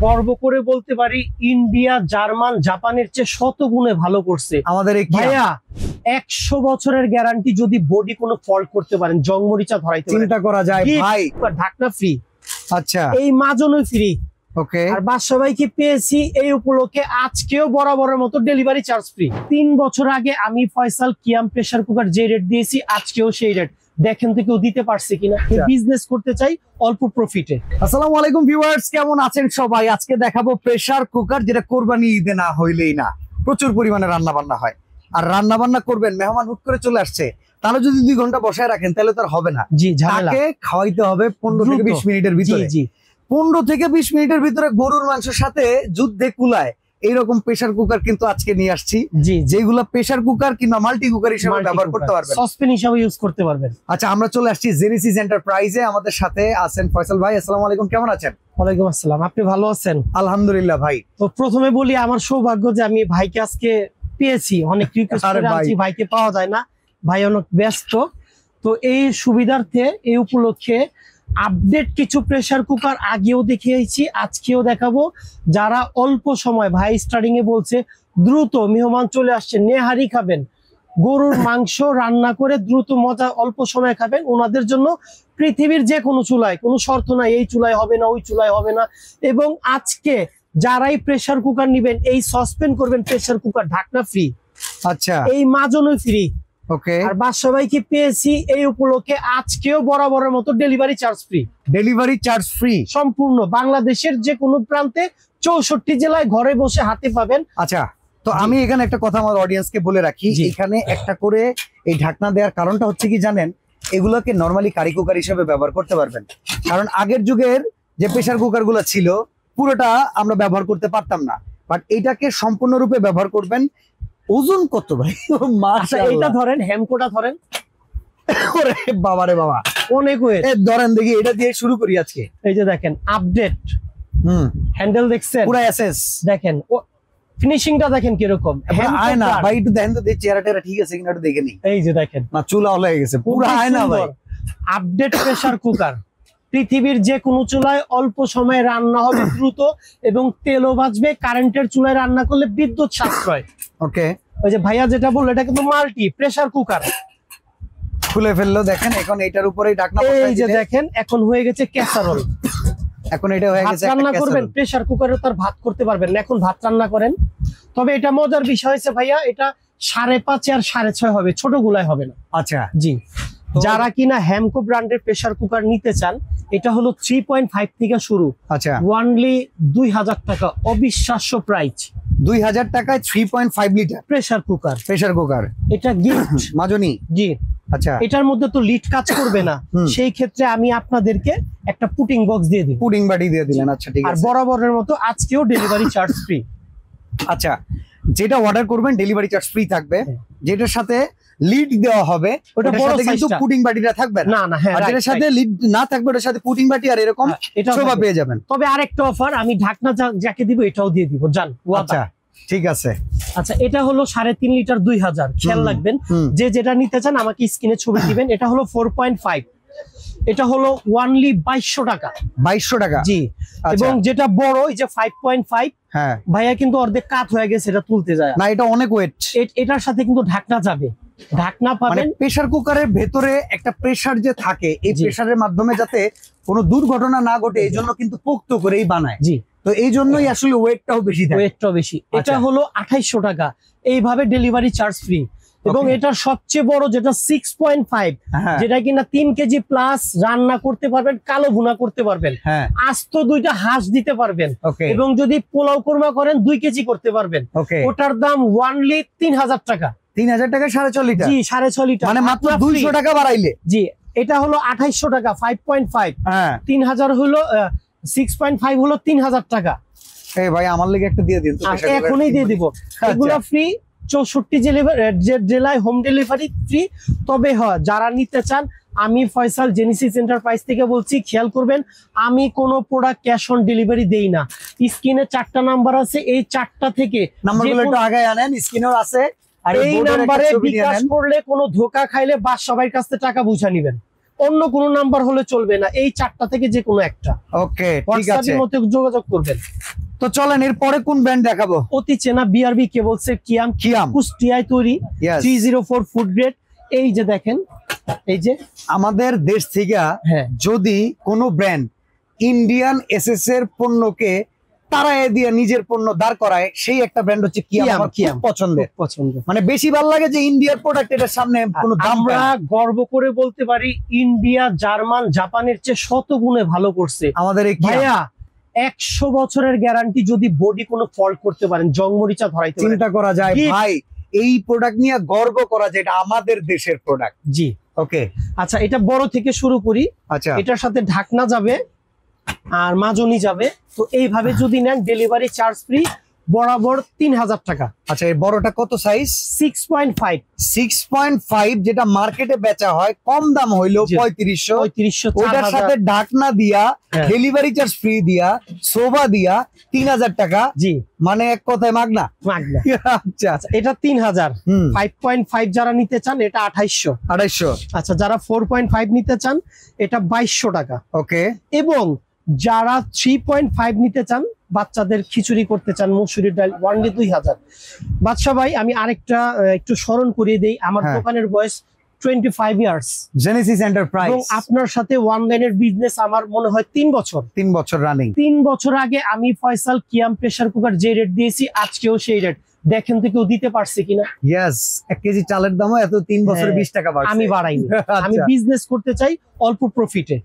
গর্ব করে বলতে পারি ইন্ডিয়া, জার্মান, জাপানের চেয়ে শত গুণে ভালো করছে আমাদের ভাইয়া। 100 বছরের গ্যারান্টি, যদি বডি কোনো ফল্ট করতে পারেন, জংমরিচা ধরাইতে চিন্তা করা যায় ভাই। ঢাকনা ফ্রি, আচ্ছা এই মাজনও ফ্রি। ওকে, আর সবাইকে পেয়েছি এই উপলক্ষে আজকেও বরাবরের মতো ডেলিভারি চার্জ ফ্রি। 3 বছর আগে আমি ফয়সাল কিয়াম প্রেসার কুকার যে রেট দিয়েছি আজকেও সেই রেট। দেখেন তো কেউ দিতে পারছে কিনা। বিজনেস করতে চাই অল্প প্রফিটে। আসসালামু আলাইকুম ভিউয়ার্স, কেমন আছেন সবাই? আজকে দেখাবো প্রেসার কুকার, যেটা কোরবানি ঈদে না হইলেই না, প্রচুর পরিমাণে রান্না বান্না হয়। আর রান্না বান্না করবেন, মেহমান হুট করে চলে আসছে, তাহলে যদি 2 ঘন্টা বসায় রাখেন তাহলে তো আর হবে না। জি, ঝামেলা। তাকে খাওয়াইতে হবে 15 থেকে 20 মিনিটের ভিতরে। জি 15 থেকে 20 মিনিটের ভিতরে গরুর মাংসের সাথে যুদ্ধে কুলায় এইরকম প্রেসার কুকার কিন্তু আজকে নিয়ে আসছি, যেগুলো প্রেসার কুকার কিংবা মাল্টি কুকার হিসেবে ব্যবহার করতে পারবেন, সসপ্যান হিসেবে ইউজ করতে পারবেন। আচ্ছা, আমরা চলে আসছি জেনেসিস এন্টারপ্রাইজে। আমাদের সাথে আছেন ফয়সাল ভাই। আসসালামু আলাইকুম, কেমন আছেন? ওয়ালাইকুম আসসালাম, আপনি ভালো আছেন? আলহামদুলিল্লাহ ভাই। তো প্রথমে বলি, আমার সৌভাগ্য যে আমি ভাইকে আজকে পেয়েছি। অনেক রিকোয়েস্ট করে আনছি, ভাইকে পাওয়া যায় না, ভাই অনেক ব্যস্ত। তো এই সুবিধার্থে, এই উপলক্ষে আপডেট কিছু প্রেসার কুকার আগেও দেখিয়েছি, আজকেও দেখাবো। যারা অল্প সময়, ভাই স্টার্টিং এ বলছে দ্রুত মেহমান চলে আসছে, নেহারি খাবেন, গরুর মাংস রান্না করে দ্রুত মজা অল্প সময় খাবেন, ওনাদের জন্য পৃথিবীর যে কোনো চুলায়, কোনো শর্ত নাই এই চুলায় হবে না, ওই চুলায় হবে না। এবং আজকে যারাই প্রেসার কুকার নিবেন, এই সসপেন করবেন প্রেসার কুকার ঢাকনা ফ্রি, আচ্ছা এই মাজনও ফ্রি। ওকে, আর সবাইকে পেয়েছি এই উপলক্ষে আজকেও বরাবরের মতো delivery charge free. Delivery charge free সম্পূর্ণ বাংলাদেশের যে কোনো প্রান্তে, 64 জেলায় ঘরে বসে হাতে পাবেন। আচ্ছা, তো আমি এখানে একটা কথা আমার অডিয়েন্সকে বলে রাখি, এখানে একটা করে এই ঢাকনা দেওয়ার কারণটা হচ্ছে কি জানেন, এগুলোকে নরমালি কারি কুকার হিসেবে ব্যবহার করতে পারবেন। কারণ আগের যুগের যে প্রেসার কুকার গুলো ছিল পুরোটা আমরা ব্যবহার করতে পারতাম না, বাট এটাকে সম্পূর্ণরূপে ব্যবহার করবেন। ওজন কত ভাই? আচ্ছা, এটা ধরেন, হ্যামকোটা ধরেন। ওরে বাবা রে বাবা, অনেক ওয়েট। ধরেন দেখি, এটা দিয়ে শুরু করি আজকে। এই যে দেখেন আপডেট হ্যান্ডেল দেখছেন, পুরো এসএস দেখেন, ও ফিনিশিংটা দেখেন কিরকম। আয়না ভাই, একটু দেখেন তো, চেহারা টেরা ঠিক আছে কিনা একটু দেখে নিই। এই যে দেখেন, না চুলা হয়ে গেছে, পুরো আয়না ভাই। আপডেট প্রেসার কুকার, পৃথিবীর যে কোনো চুলায় অল্প সময়ে রান্না হবে দ্রুত, এবং তেলও বাঁচবে। কারেন্টের চুলায় রান্না করলে বিদ্যুৎ সাশ্রয়। ওকে, ওই যে ভাইয়া যেটা বললো, এটা কিন্তু মাল্টি প্রেসার কুকার। খুলে ফেললো, দেখেন এখন এটার উপরেই ঢাকনা। এই যে দেখেন, এখন হয়ে গেছে ক্যাসারোল। এখন এটা হয়ে গেছে রান্না করবেন প্রেসার কুকারে, তার ভাত করতে পারবেন না, এখন ভাত রান্না করেন। তবে এটা মজার বিষয় হয়েছে ভাইয়া, এটা 5.5 আর 6.5 হবে, ছোট গুলাই হবে না। আচ্ছা জি, যারা কিনা হ্যামকো ব্র্যান্ডের প্রেসার কুকার নিতে চান, এটা হলো 3.5 থেকে শুরু। আচ্ছা, ওয়ানলি 2000 টাকা, অবিশ্বাস্য প্রাইস। 2000 টাকায় 3.5 litre pressure cooker. Pressure cooker, এটা গিফট মাজনি। জি, আচ্ছা, এটার মধ্যে তো লিড কাজ করবে না, সেই ক্ষেত্রে আমি আপনাদেরকে একটা পুটিং বক্স দিয়ে দিই, পুডিং বাটি দিয়ে দিলেন। আচ্ছা ঠিক আছে, আর বরাবরের মতো আজকেও ডেলিভারি চার্জ ফ্রি। আচ্ছা, যেটা অর্ডার করবেন ডেলিভারি চার্জ ফ্রি থাকবে, যেটার সাথে লিড দেওয়া হবে ওটার সাথে কিন্তু পুডিং বাটিটা থাকবে না। না, হ্যাঁ, আর যেটার সাথে লিড না থাকবে ওটার সাথে পুডিং বাটি আর এরকম শোভা পেয়ে যাবেন। তবে আরেকটা অফার, আমি ঢাকনা যাকে দিব এটাও দিয়ে দিব, জান। আচ্ছা ঠিক আছে। আচ্ছা, এটা হলো 3.5 লিটার 2000। খেয়াল রাখবেন, যে যেটা নিতে চান আমাকে স্ক্রিনে ছবি দিবেন। এটা হলো 4.5, এটা হলো ওয়ানলি 2200 টাকা। 2200 টাকা, জি। এবং যেটা বড়, এই যে 5.5, হ্যাঁ ভাইয়া কিন্তু অর্ধেক কাট হয়ে গেছে, এটা তুলতে যায় না, এটা অনেক ওয়েট। এটার সাথে কিন্তু ঢাকনা যাবে, ঢাকনা পাবেন। প্রেসার কুকারের ভেতরে একটা প্রেসার যে থাকে, এই প্রেসারের মাধ্যমে যাতে কোনো দুর্ঘটনা না ঘটে, এই জন্য কিন্তু পোক্ত করেই বানায়। জি, তো এই জন্যই আসলে ওয়েটটাও বেশি থাকে। ওয়েটটাও বেশি। এটা হলো 2800 টাকা, এইভাবে ডেলিভারি চার্জ ফ্রি। এবং এটার সবচেয়ে বড় যেটা 6.5, যেটা কিনা 3 কেজি প্লাস রান্না করতে পারবেন, কালো ভুনা করতে পারবেন, আস্ত 2টা হাঁস দিতে পারবেন, এবং যদি পোলাও কোরমা করেন 2 কেজি করতে পারবেন। ওটার দাম ওয়ানলি 3000 টাকা। 3000 টাকা 6.5 লিটার? জি, 6.5 লিটার, মানে মাত্র 200 টাকা বাড়াইলে। জি, এটা হলো 2800 টাকা 5.5, 3000 হলো 6.5 হলো 3000 টাকা। এই ভাই আমার লাগি একটা দিয়ে দিন তো, এখনই দিয়ে দিব। এগুলো ফ্রি, 64 জেলায় হোম ডেলিভারি ফ্রি। তবে যারা নিতে চান, আমি ফয়সাল জেনেসিস এন্টারপ্রাইজ থেকে বলছি, খেয়াল করবেন, আমি কোনো প্রোডাক্ট ক্যাশ অন ডেলিভারি দেই না। স্ক্রিনে 4টা নাম্বার আছে, এই 4টা থেকে নাম্বারগুলো একটু আগে আনেন, স্ক্রিনেও আছে। আর এই নাম্বারে বিকাশ করলে কোনো ধোকা খাইলে সবার কাছ থেকে টাকা বুঝা নেবেন। অন্য কোনো নাম্বার হলে চলবে না, এই 4টা থেকে যে কোনো একটা। ওকে, ঠিক আছে, হোয়াটসঅ্যাপের মধ্যে যোগাযোগ করবেন। তো চলেন এরপরে কোন ব্র্যান্ড দেখাবো? অতি চেনা বিআরবি কেবলস এর কিয়াম কুষ্টিয়ায় তৈরি 304 ফুড গ্রেড। এই যে দেখেন, এই যে আমাদের দেশ থেকে যদি কোনো ব্র্যান্ড ইন্ডিয়ান এসএস এর পণ্যকে তারায় দিয়ে নিজের পণ্য দাঁড় করায়, সেই একটা ব্র্যান্ড হচ্ছে কিয়াম। আমার খুব পছন্দ, মানে বেশি ভালো লাগে যে ইন্ডিয়ার প্রোডাক্ট, এটার সামনে কোনো দাম। আমরা গর্ব করে বলতে পারি ইন্ডিয়া জার্মান জাপানের চেয়ে শত গুণে ভালো করছে আমাদের এই ভাইয়া। 100 বছরের গ্যারান্টি, যদি বডি কোনো ফল্ট করতে পারেন, জংমরিচা ধরাইতে পারেন, চিন্তা করা যায় ভাই। এই প্রোডাক্ট নিয়ে গর্ব করা যায়, এটা আমাদের দেশের প্রোডাক্ট। জি, ওকে, আচ্ছা এটা বড় থেকে শুরু করি। আচ্ছা, এটার সাথে ঢাকনা যাবে আর মাজনি যাবে। তো এইভাবে যদি নেন ডেলিভারি চার্জ ফ্রি, বরাবর 3000 টাকা। আচ্ছা, এই বড়টা কত সাইজ? 6.5, যেটা মার্কেটে বেচা হয় কম দাম হইলো 3500। ওটার সাথে ঢাকনা দিয়া, ডেলিভারি চার্জ ফ্রি দিয়া, সোভা দিয়া 3000 টাকা। জি, মানে এক কথায় মাগনা। আচ্ছা, এটা 3000। 5.5 যারা নিতে চান এটা 2800। আচ্ছা, যারা 4.5 নিতে চান এটা 2200 টাকা। ওকে, এবং যারা 3.5 নিতে চান, বাচ্চাদের খিচুড়ি করতে চান, মুসুরির ডাল, ওয়ানলি 2000। বাদশা ভাই আমি আরেকটা একটু স্মরণ করিয়ে দেই, আমার দোকানের বয়স 25 ইয়ার্স, জেনেসিস এন্টারপ্রাইজ। এবং আপনার সাথে অনলাইনের বিজনেস আমার মনে হয় 3 বছর রানিং। 3 বছর আগে আমি ফয়সাল কিয়াম প্রেসার কুকার যে রেট দিয়েছি, আজকেও সেই রেট। দেখেন তো কেউ দিতে পারছে কিনা? ইয়েস, 1 কেজি চালের দামও এত 3 বছরে 20 টাকা বাড়ছে। আমি বাড়াইনি, আমি বিজনেস করতে চাই অল্প প্রফিটে।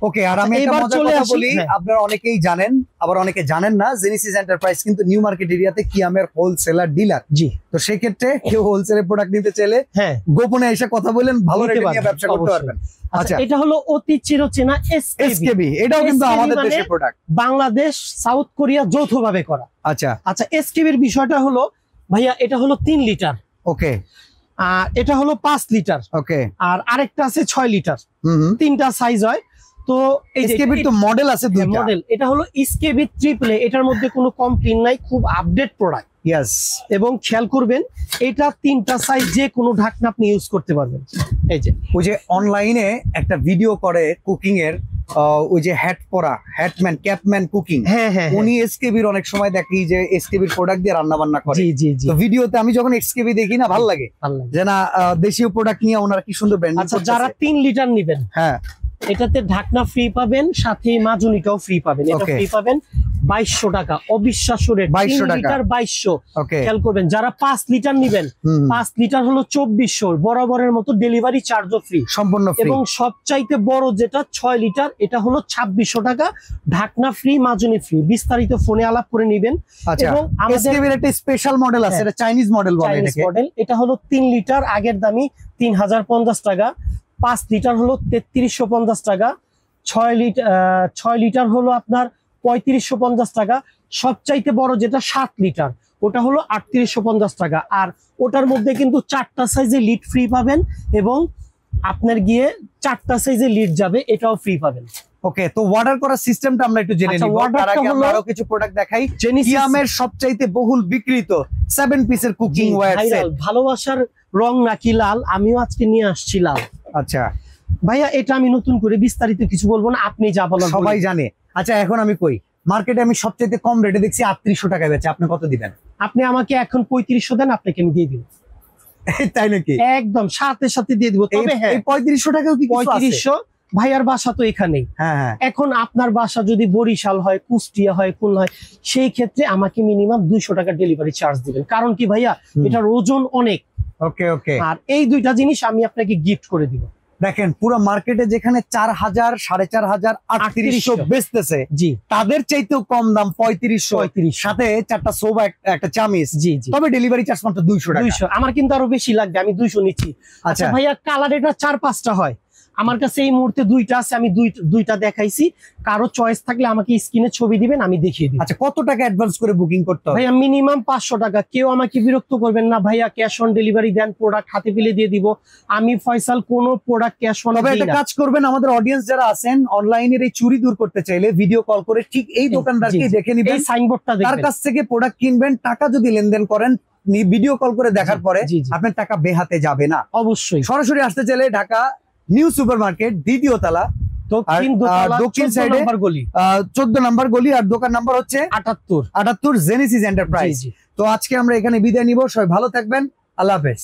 ওকে, আর আমি একটা মজার কথা বলি, আপনারা অনেকেই জানেন আবার অনেকে জানেন না, জেনেসিস এন্টারপ্রাইজ কিন্তু নিউ মার্কেট এরিয়াতে কিয়ামের হোলসেলার ডিলার। জি, তো সেই ক্ষেত্রে কেউ হোলসেলের প্রোডাক্ট নিতে চাইলে গোপনে এসে কথা বলেন, ভালো রেটে নিয়ে ব্যবসা করতে পারবেন। আচ্ছা, এটা হলো অতি চিরচেনা এসকেবি। এটাও কিন্তু আমাদের দেশের প্রোডাক্ট, বাংলাদেশ সাউথ কোরিয়া যৌথভাবে করা। আচ্ছা আচ্ছা, এসকেবির বিষয়টা হলো ভাইয়া, এটা হলো 3 লিটার। ওকে, আর এটা হলো 5 লিটার। ওকে, আর আরেকটা আছে 6 লিটার। 3টা সাইজ হয়। তো এই এসকেবির তো মডেল আছে 2টা মডেল। এটা হলো এসকেবি ট্রিপল, এটার মধ্যে কোনো কমপ্লেইন নাই, খুব আপডেট প্রোডাক্ট। ইয়েস, এবং খেয়াল করবেন এটা 3টা সাইজ, যে কোনো ঢাকনা আপনি ইউজ করতে পারবেন। এই যে ওই যে অনলাইনে একটা ভিডিও করে কুকিং এর, ওই যে হ্যাট পরা হ্যাটম্যান ক্যাপম্যান কুকিং, উনি এসকেবির অনেক সময় দেখি যে এসকেবির প্রোডাক্ট দিয়ে রান্না বান্না করে। তো ভিডিওতে আমি যখন এসকেবি দেখি না, ভালো লাগে যে না, দেশীয় প্রোডাক্ট নিয়ে ওনারা কি সুন্দর ব্র্যান্ডিং। আচ্ছা, যারা 3 লিটার নেবেন, এটাতে ঢাকনা ফ্রি পাবেন, সাথে মাজনিটাও ফ্রি পাবেন। এটা ফ্রি পাবেন 2200 টাকা। অবিশ্বাস্য রেট, 2200 টাকা, 2200। খেয়াল করবেন, যারা 5 লিটার নেবেন, 5 লিটার হলো 2400, বরাবরের মতো ডেলিভারি চার্জও ফ্রি, সম্পূর্ণ ফ্রি। এবং সবচাইতে বড় যেটা 6 লিটার, এটা হলো 2600 টাকা, ঢাকনা ফ্রি, মাজনি ফ্রি। বিস্তারিত ফোনে আলাপ করে নেবেন। এবং আমাদের একটা স্পেশাল মডেল আছে, এটা চাইনিজ মডেল বলে এটাকে। এটা হলো 3 লিটার, আগের দামি 3050 টাকা। 5 লিটার হলো 3350 টাকা। 6 লিটার হলো আপনার 3550 টাকা। সবচাইতে বড় যেটা 7 লিটার, ওটা হলো 3850 টাকা। আর ওটার মধ্যে কিন্তু 4টা সাইজে লিড ফ্রি পাবেন, এবং আপনার গিয়ে 4টা সাইজে লিড যাবে, এটাও ফ্রি পাবেন। ওকে, তো অর্ডার করার সিস্টেমটা আমরা একটু জেনে নিব। তার আগে আমরা আরো কিছু প্রোডাক্ট দেখাই। কিয়ামের সবচাইতে বহুল বিক্রিত 7 পিসের কুকিং ওয়্যার সেট। ভালোবাসার রং নাকি লাল, আমিও আজকে নিয়ে আসছি লাল। আচ্ছা ভাইয়া, এটা আমি নতুন করে বিস্তারিত কিছু বলবো না, আপনি যা বলেন সবাই জানে। আচ্ছা, এখন আমি কই, মার্কেটে আমি সবচেয়ে কম রেটে দেখছি 3800 টাকায় বেচে, আপনি কত দিবেন? আপনি আমাকে এখন 3500 দেন, আপনাকে আমি দিয়ে দিব। তাই নাকি? একদম সাথে সাথে দিয়ে দিব। তবে হ্যাঁ, 3500 টাকাও কি 3500? ভাইয়ার বাসা তো এখানেই। এখন আপনার বাসা যদি বরিশাল হয়, কুষ্টিয়া হয়, খুলনা হয়, সেই ক্ষেত্রে আমাকে মিনিমাম 200 টাকা ডেলিভারি চার্জ দিবেন। কারণ কি ভাইয়া, এটার ওজন অনেক। ওকে ওকে, আর এই 2টা জিনিস আমি আপনাকে গিফট করে দিব। দেখেন, পুরো মার্কেটে যেখানে 4000, 4500, 3800 বেচতেছে, জি, তাদের চাইতেও কম দাম 3500, সাথে 4টা সোভা, একটা চামিচ। জি জি, তবে ডেলিভারি চার্জ মাত্র 200 টাকা। 200, আমার কিন্তু আরো বেশি লাগবে, আমি 200 নিচ্ছি। আচ্ছা ভাইয়া, কালার এটা 4-5টা হয়, আমার কাছে এই মুহূর্তে 2টা আছে, আমি 2টা দেখাইছি। কারো চয়েস থাকলে আমাকে স্ক্রিনে ছবি দিবেন, আমি দেখিয়ে দিব। আচ্ছা, কত টাকা অ্যাডভান্স করে বুকিং করতে হবে? ভাইয়া মিনিমাম 500 টাকা। কেউ আমাকে বিরক্ত করবেন না, ভাইয়া ক্যাশ অন ডেলিভারি দেন, প্রোডাক্ট হাতে পেলে দিয়ে দিব। আমি ফয়সাল কোনো প্রোডাক্ট ক্যাশ অন। তবে একটা কাজ করবেন, আমাদের অডিয়েন্স যারা আছেন, অনলাইনের এই চুরি দূর করতে চাইলে ভিডিও কল করে ঠিক এই দোকানদারকে দেখে নিবেন, এই সাইনবোর্ডটা দেখবেন, তার কাছ থেকে প্রোডাক্ট কিনবেন। টাকা যদি লেনদেন করেন, ভিডিও কল করে দেখার পরে আপনার টাকা বেহাতে যাবে না। অবশ্যই। সরাসরি আসতে চাইলে ঢাকা নিউ সুপার মার্কেট, দ্বিতীয় তলা, দক্ষিণ সাইডে 14 নম্বর গলি, আর দোকান নাম্বার হচ্ছে 78 জেনেসিস এন্টারপ্রাইজ। তো আজকে আমরা এখানে বিদায় নিব, সবাই ভালো থাকবেন, আল্লাহ হাফেজ।